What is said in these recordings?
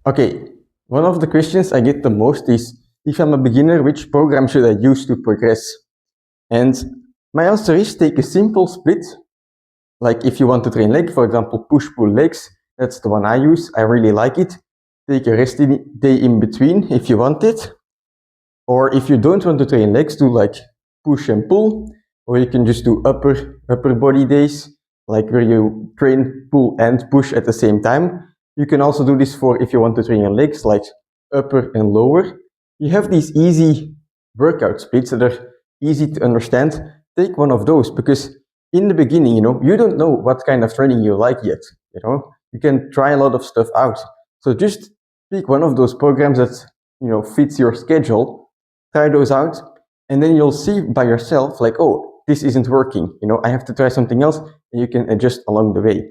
Okay, one of the questions I get the most is, if I'm a beginner, which program should I use to progress? And my answer is, take a simple split. Like if you want to train leg, for example, push-pull legs, that's the one I use. I really like it. Take a rest day in between if you want it. Or if you don't want to train legs, do like push and pull. Or you can just do upper body days, like where you train pull and push at the same time. You can also do this for if you want to train your legs, like upper and lower. You have these easy workout splits that are easy to understand. Take one of those, because in the beginning, you don't know what kind of training you like yet. You can try a lot of stuff out. So just pick one of those programs that fits your schedule. Try those out, and then you'll see by yourself, like, oh, this isn't working. I have to try something else, and you can adjust along the way.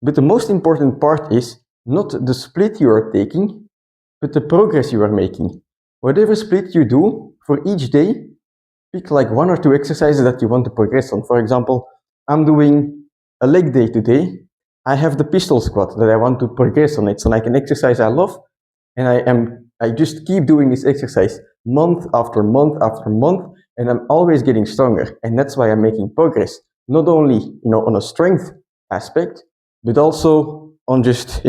But the most important part is not the split you are taking, but the progress you are making. Whatever split you do for each day, pick like 1 or 2 exercises that you want to progress on. For example, I'm doing a leg day today. I have the pistol squat that I want to progress on. It's like an exercise I love, and I just keep doing this exercise month after month after month, and I'm always getting stronger. And that's why I'm making progress, not only on a strength aspect, but also on just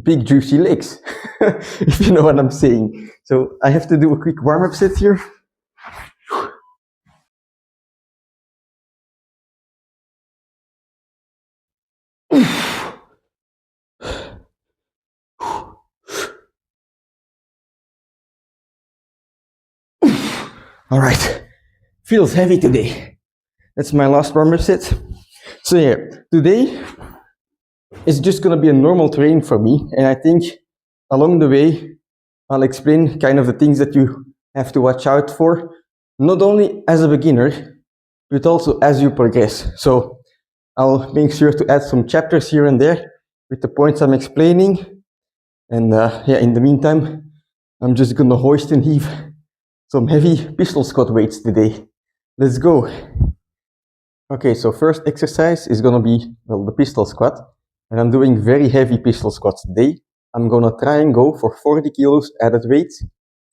big juicy legs, if you know what I'm saying. So I have to do a quick warm-up set here. All right, feels heavy today. That's my last warm-up set. So yeah, today is just gonna be a normal training for me, and I think along the way I'll explain kind of the things that you have to watch out for, not only as a beginner, but also as you progress. So I'll make sure to add some chapters here and there with the points I'm explaining. And in the meantime, I'm just gonna hoist and heave some heavy pistol squat weights today. Let's go. Okay, so first exercise is gonna be, the pistol squat. And I'm doing very heavy pistol squats today. I'm gonna try and go for 40 kilos added weight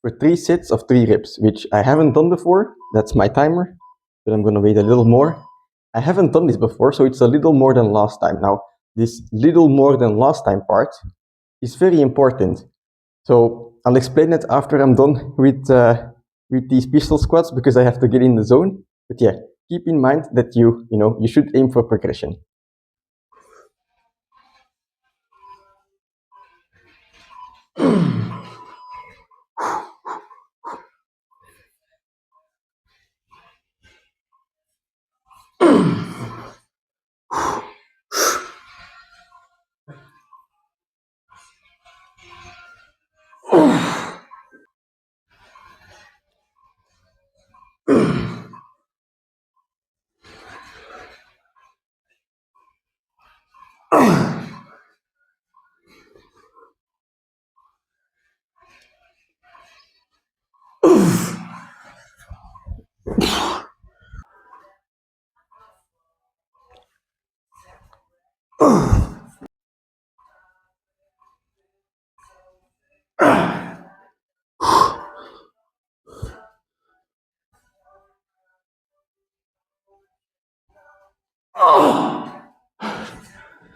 for 3 sets of 3 reps, which I haven't done before. That's my timer, but I'm gonna wait a little more. I haven't done this before, so it's a little more than last time. Now, this little more than last time part is very important. So I'll explain it after I'm done with these pistol squats, because I have to get in the zone. But yeah, keep in mind that you should aim for progression.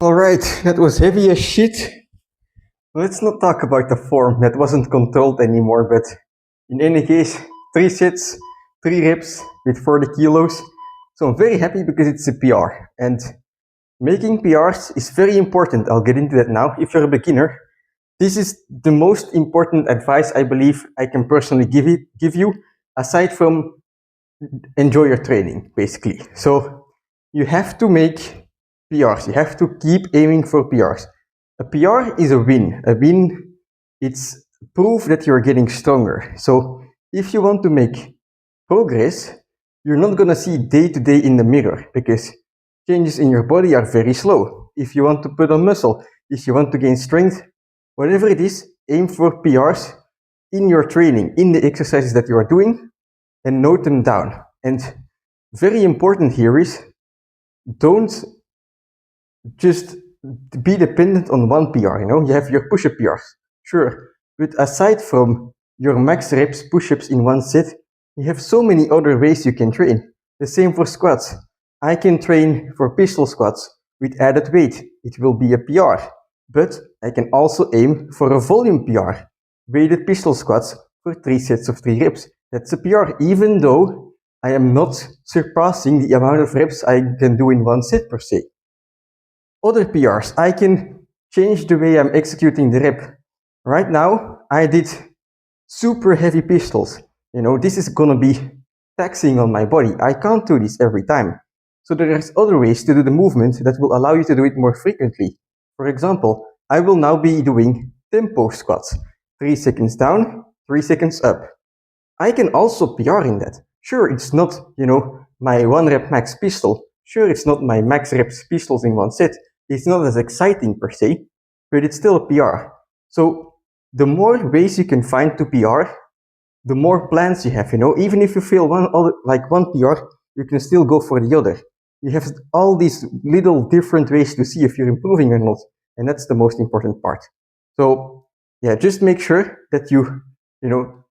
Alright, that was heavy as shit. Let's not talk about the form, that wasn't controlled anymore, but in any case, 3 sets, 3 reps with 40 kilos. So I'm very happy because it's a PR, and making PRs is very important. I'll get into that now. If you're a beginner, this is the most important advice I believe I can personally give you, aside from enjoy your training, basically. So you have to make PRs. You have to keep aiming for PRs. A PR is a win. A win, it's proof that you're getting stronger. So if you want to make progress, you're not gonna see day to day in the mirror, because changes in your body are very slow. If you want to put on muscle, if you want to gain strength, whatever it is, aim for PRs in your training, in the exercises that you are doing, and note them down. And very important here is, don't just be dependent on one PR. You have your push-up PRs, Sure, but aside from your max reps push-ups in one set, you have so many other ways you can train. The same for squats. I can train for pistol squats with added weight. It will be a PR. But I can also aim for a volume PR. Weighted pistol squats for 3 sets of 3 reps. That's a PR, even though I am not surpassing the amount of reps I can do in one set per se. Other PRs, I can change the way I'm executing the rep. Right now, I did super heavy pistols. This is gonna be taxing on my body. I can't do this every time. So there's other ways to do the movement that will allow you to do it more frequently. For example, I will now be doing tempo squats. 3 seconds down, 3 seconds up. I can also PR in that. Sure, it's not, my 1 rep max pistol. Sure, it's not my max reps pistols in one set. It's not as exciting per se, but it's still a PR. So the more ways you can find to PR, the more plans you have, even if you fail one PR, you can still go for the other. You have all these little different ways to see if you're improving or not, and that's the most important part. So yeah, just make sure that you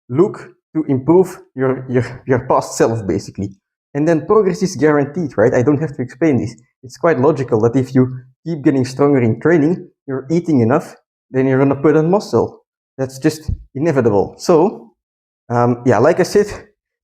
look to improve your past self, basically. And then progress is guaranteed, right? I don't have to explain this. It's quite logical that if you keep getting stronger in training, you're eating enough, then you're gonna put on muscle. That's just inevitable. So like I said,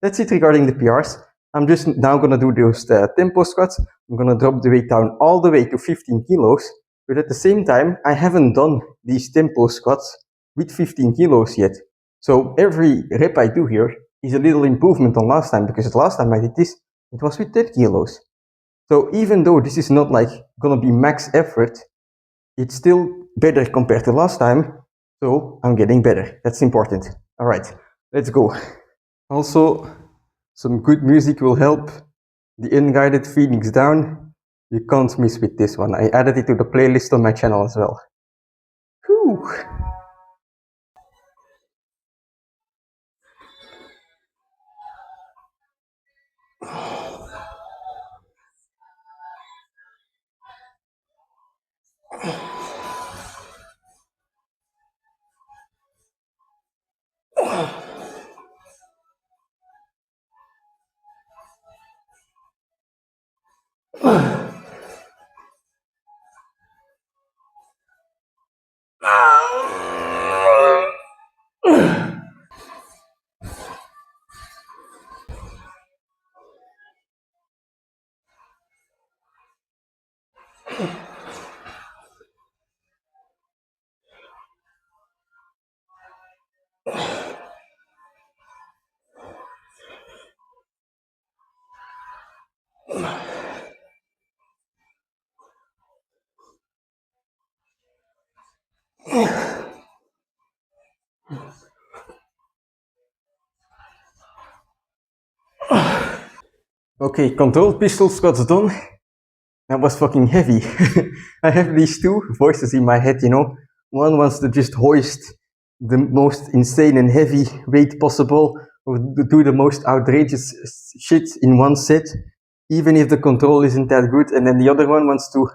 that's it regarding the PRs. I'm just now gonna do those tempo squats. I'm gonna drop the weight down all the way to 15 kilos, but at the same time, I haven't done these tempo squats with 15 kilos yet. So every rep I do here is a little improvement on last time, because the last time I did this, it was with 10 kilos. So even though this is not like gonna be max effort, it's still better compared to last time. So I'm getting better. That's important. All right, let's go. Also, some good music will help. The Unguided Phoenix Down. You can't miss with this one. I added it to the playlist on my channel as well. Whew. Okay, controlled pistol squats done. That was fucking heavy. I have these two voices in my head, One wants to just hoist the most insane and heavy weight possible, or do the most outrageous shit in one set, even if the control isn't that good. And then the other one wants to,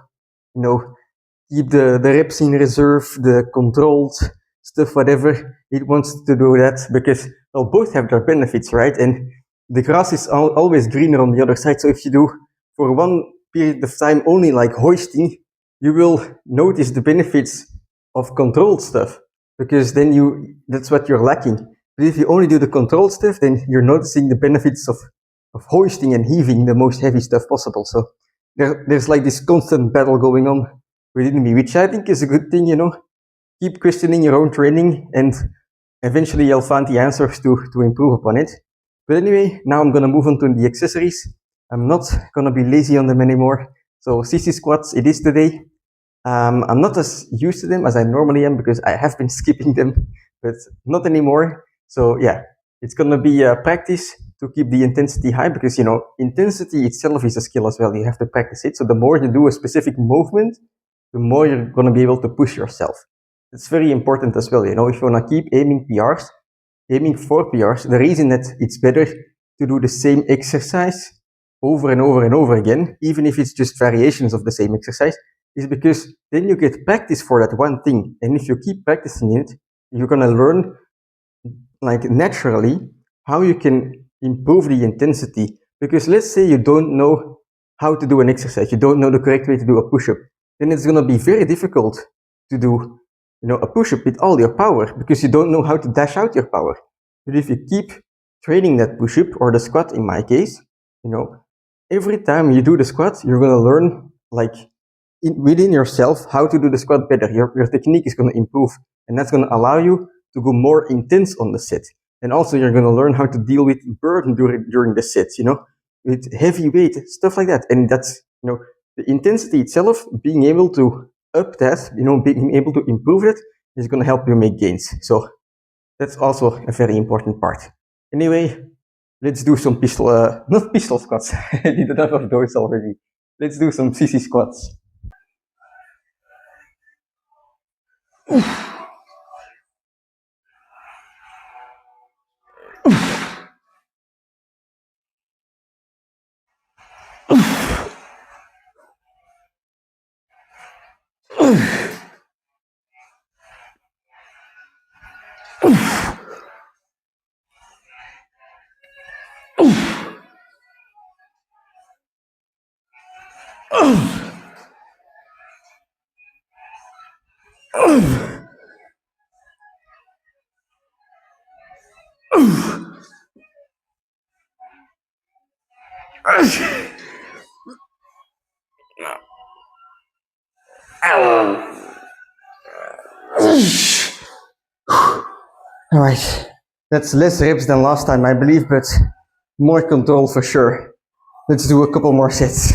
keep the reps in reserve, the controlled stuff, whatever. It wants to do that because, well, both have their benefits, right? And the grass is always greener on the other side. So if you do for one period of time only like hoisting, you will notice the benefits of controlled stuff, because then that's what you're lacking. But if you only do the controlled stuff, then you're noticing the benefits of hoisting and heaving the most heavy stuff possible. So there's like this constant battle going on within me, which I think is a good thing, Keep questioning your own training, and eventually you'll find the answers to improve upon it. But anyway, now I'm gonna move on to the accessories. I'm not gonna be lazy on them anymore. So CC squats, it is today. I'm not as used to them as I normally am, because I have been skipping them, but not anymore. So yeah, it's gonna be a practice to keep the intensity high, because intensity itself is a skill as well. You have to practice it. So the more you do a specific movement, the more you're gonna be able to push yourself. It's very important as well. If you wanna keep aiming for PRs, the reason that it's better to do the same exercise over and over and over again, even if it's just variations of the same exercise, is because then you get practice for that one thing. And if you keep practicing it, you're gonna learn like naturally how you can improve the intensity. Because let's say you don't know how to do an exercise, you don't know the correct way to do a push-up, then it's gonna be very difficult to do, a push-up with all your power because you don't know how to dash out your power. But if you keep training that push-up or the squat in my case, every time you do the squat, you're gonna learn like within yourself how to do the squat better. Your technique is gonna improve, and that's gonna allow you to go more intense on the set. And also you're gonna learn how to deal with burden during the sets, with heavy weight, stuff like that. And that's, the intensity itself, being able to up that, being able to improve it is gonna help you make gains. So that's also a very important part. Anyway, let's do some not pistol squats. I did enough of those already. Let's do some sissy squats. All right, that's less reps than last time, I believe, but more control for sure. Let's do a couple more sets.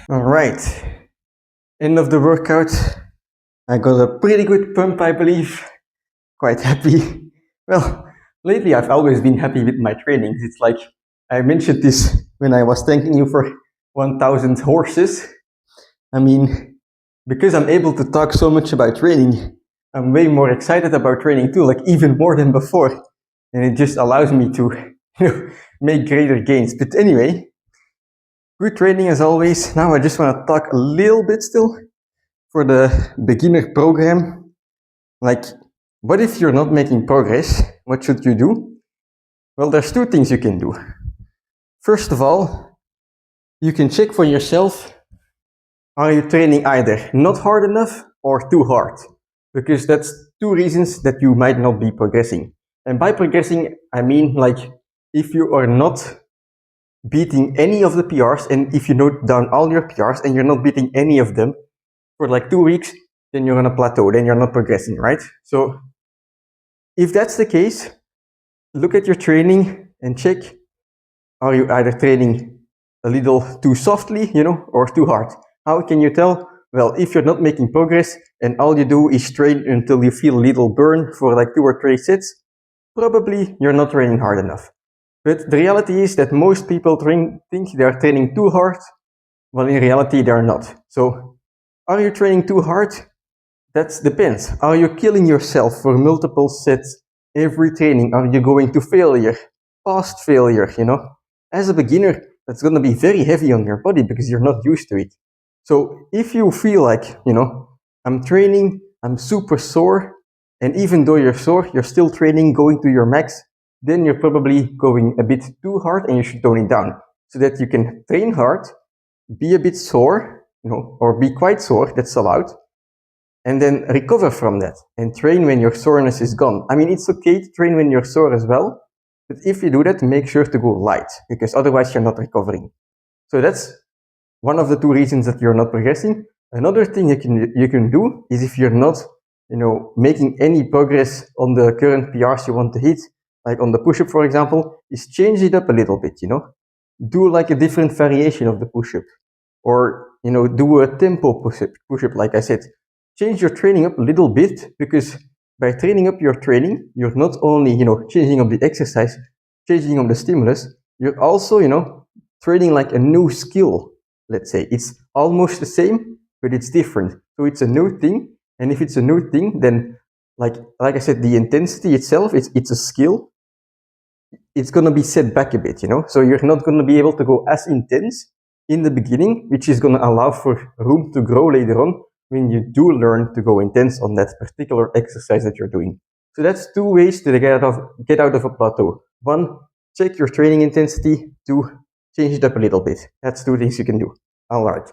All right, end of the workout. I got a pretty good pump, I believe. Quite happy. Well, lately I've always been happy with my trainings. It's like I mentioned this when I was thanking you for 1,000 horses. I mean, because I'm able to talk so much about training, I'm way more excited about training too, like even more than before. And it just allows me to make greater gains. But anyway, good training as always. Now I just want to talk a little bit still for the beginner program. Like, what if you're not making progress? What should you do? Well, there's two things you can do. First of all, you can check for yourself, are you training either not hard enough or too hard? Because that's two reasons that you might not be progressing. And by progressing, I mean like if you are not beating any of the PRs, and if you note down all your PRs and you're not beating any of them for like 2 weeks, then you're on a plateau, then you're not progressing, right? So if that's the case, look at your training and check, are you either training a little too softly, or too hard? How can you tell? Well, if you're not making progress and all you do is train until you feel a little burn for like 2 or 3 sets, probably you're not training hard enough. But the reality is that most people think they are training too hard, while in reality they are not. So, are you training too hard? That depends. Are you killing yourself for multiple sets every training? Are you going to failure, past failure, As a beginner, that's going to be very heavy on your body because you're not used to it. So if you feel like, I'm training, I'm super sore, and even though you're sore, you're still training, going to your max, then you're probably going a bit too hard and you should tone it down so that you can train hard, be a bit sore, or be quite sore, that's allowed, and then recover from that and train when your soreness is gone. I mean, it's okay to train when you're sore as well, but if you do that, make sure to go light because otherwise you're not recovering. So that's one of the two reasons that you're not progressing. Another thing you can do is if you're not making any progress on the current PRs you want to hit, like on the push-up, for example, is change it up a little bit, do like a different variation of the push-up, or, do a tempo push-up, like I said. Change your training up a little bit, because by training up your training, you're not only, changing up the exercise, changing up the stimulus, you're also, training like a new skill. Let's say it's almost the same, but it's different. So it's a new thing. And if it's a new thing, then like I said, the intensity itself, it's a skill. It's going to be set back a bit, so you're not going to be able to go as intense in the beginning, which is going to allow for room to grow later on when you do learn to go intense on that particular exercise that you're doing. So that's two ways to get out of a plateau. One, check your training intensity. Two, change it up a little bit. That's two things you can do. All right.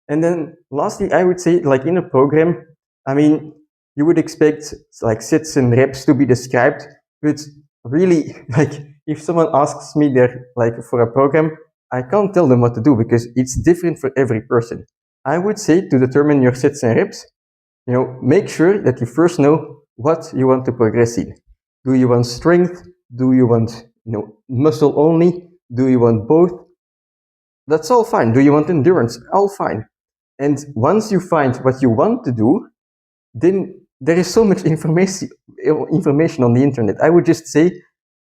And then lastly, I would say, like in a program, I mean, you would expect like sets and reps to be described, but really, like if someone asks me there, like for a program, I can't tell them what to do because it's different for every person. I would say to determine your sets and reps, make sure that you first know what you want to progress in. Do you want strength? Do you want, muscle only? Do you want both? That's all fine. Do you want endurance? All fine. And once you find what you want to do, then there is so much information on the internet. I would just say,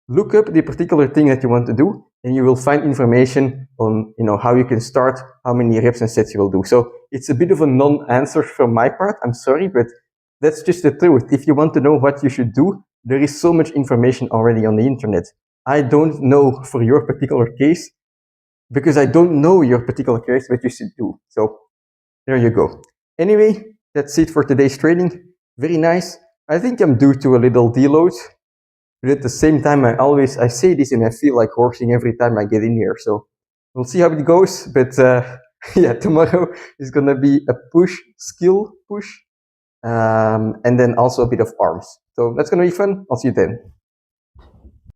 look up the particular thing that you want to do, and you will find information on, how you can start, how many reps and sets you will do. So it's a bit of a non-answer from my part. I'm sorry, but that's just the truth. If you want to know what you should do, there is so much information already on the internet. I don't know for your particular case, because I don't know your particular case what you should do. So there you go. Anyway, that's it for today's training. Very nice. I think I'm due to a little deload, but at the same time, I say this and I feel like horsing every time I get in here. So we'll see how it goes. But yeah, tomorrow is going to be a skill push, and then also a bit of arms. So that's going to be fun. I'll see you then.